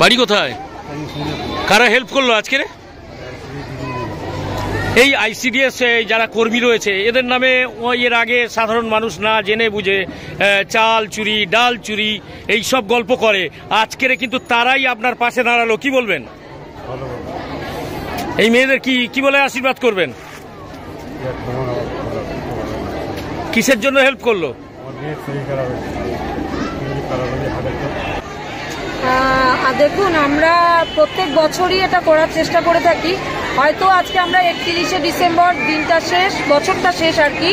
বাড়ি কোথায়? কারা হেল্প করলো আজকে? এই আইসিডিএস যারা কর্মী রয়েছে এদের নামে এর আগে সাধারণ মানুষ না জেনে বুঝে চাল চুরি, ডাল চুরি এই সব গল্প করে। আজকের কিন্তু তারাই আপনার পাশে দাঁড়ালো, কি বলবেন? এই মেয়েদের কি বলে আশীর্বাদ করবেন? কিসের জন্য হেল্প করলো? দেখুন, আমরা প্রত্যেক বছরই এটা করার চেষ্টা করে থাকি। হয়তো আজকে আমরা 31শে ডিসেম্বর, দিনটা শেষ, বছরটা শেষ আর কি।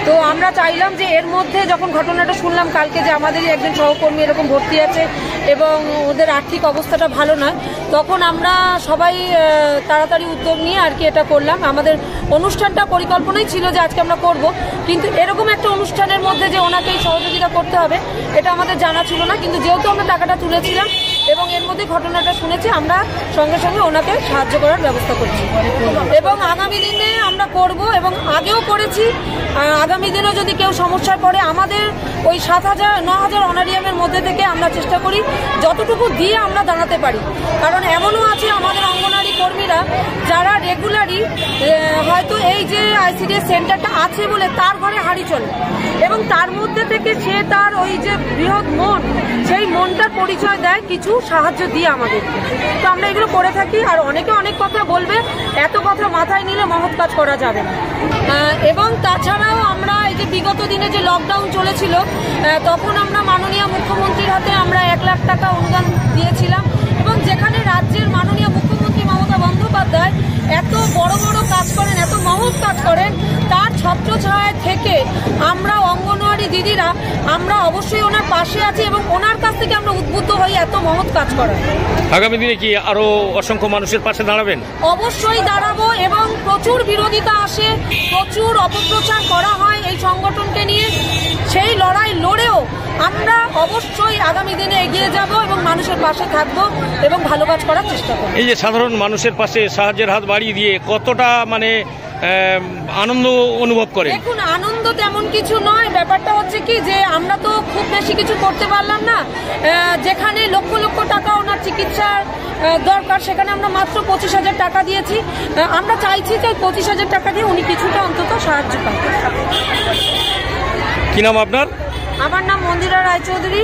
তো আমরা চাইলাম যে এর মধ্যে যখন ঘটনাটা শুনলাম কালকে যে আমাদেরই একজন সহকর্মী এরকম ভর্তি আছে এবং ওদের আর্থিক অবস্থাটা ভালো নয়, তখন আমরা সবাই তাড়াতাড়ি উদ্যোগ নিয়ে আর কি এটা করলাম। আমাদের অনুষ্ঠানটা পরিকল্পনাই ছিল যে আজকে আমরা করব, কিন্তু এরকম একটা অনুষ্ঠানের মধ্যে যে ওনাকে সহযোগিতা করতে হবে এটা আমাদের জানা ছিল না। কিন্তু যেহেতু আমরা টাকাটা তুলেছিলাম এবং এর মধ্যে ঘটনাটা শুনেছি, আমরা সঙ্গে সঙ্গে ওনাকে সাহায্য করার ব্যবস্থা করছি এবং আগামী দিনে আমরা করব এবং আগেও করেছি। আগামী দিনেও যদি কেউ সমস্যায় পড়ে আমাদের ওই 7,000-9,000 অনারিয়ামের মধ্যে থেকে আমরা চেষ্টা করি যতটুকু দিয়ে আমরা দাঁড়াতে পারি। কারণ এমনও আছে আমাদের অঙ্গনওয়াড়ি কর্মীরা যারা রেগুলারই হয়তো এই যে আইসিডিএস সেন্টারটা আছে বলে তার ঘরে হাঁড়ি চলে এবং তার মধ্যে থেকে সে তার ওই যে বৃহৎ মন, সেই মনটার পরিচয় দেয় কিছু সাহায্য দিয়ে আমাদেরকে। তো আমরা এগুলো করে থাকি। আর অনেকে অনেক কথা বলবে, এত কথা মাথায় নিলে মহৎ কাজ করা যাবে না। এবং তাছাড়াও আমরা এই যে বিগত দিনে যে লকডাউন চলেছিল তখন আমরা মাননীয় মুখ্যমন্ত্রীর হাতে আমরা 1 লাখ টাকা অনুদান দিয়েছিলাম এবং যেখানে রাজ্যের মাননীয় মুখ্যমন্ত্রী মমতা বন্দ্যোপাধ্যায় এত বড় বড় কাজ করেন, এত মহৎ কাজ করেন, তার ছত্রছায়া থেকে আমরা অঙ্গনওয়াড়ি দিদিরা আমরা অবশ্যই ওনার পাশে আছি এবং ওনার কাছ থেকে আমরা উদ্বুদ্ধ হই এত মহৎ কাজ করেন। আগামী দিনে কি আরো অসংখ্য মানুষের পাশে দাঁড়াবেন? অবশ্যই দাঁড়াবো এবং প্রচুর বিরোধিতা আসে, প্রচুর অপপ্রচার করা হয় এই সংগঠনকে নিয়ে। সেই লড়াই লড়েও আমরা অবশ্যই আগামী দিনে এগিয়ে যাব এবং মানুষের পাশে থাকবো এবং ভালো কাজ করার চেষ্টা করব। এই যে সাধারণ মানুষের পাশে সাহায্যের হাত বাড়িয়ে দিয়ে কতটা মানে আনন্দ অনুভব করে? দেখুন, আনন্দ তেমন কিছু নয়, ব্যাপারটা হচ্ছে কি যে আমরা তো খুব বেশি কিছু করতে পারলাম না। যেখানে লক্ষ লক্ষ টাকা ওনার চিকিৎসার দরকার সেখানে আমরা মাত্র 25,000 টাকা দিয়েছি। আমরা চাইছি যে 25,000 টাকা দিয়ে উনি কিছুটা অন্তত সাহায্য পান। কি নাম আপনার? আমার নাম মন্দিরা রায়চৌধুরী।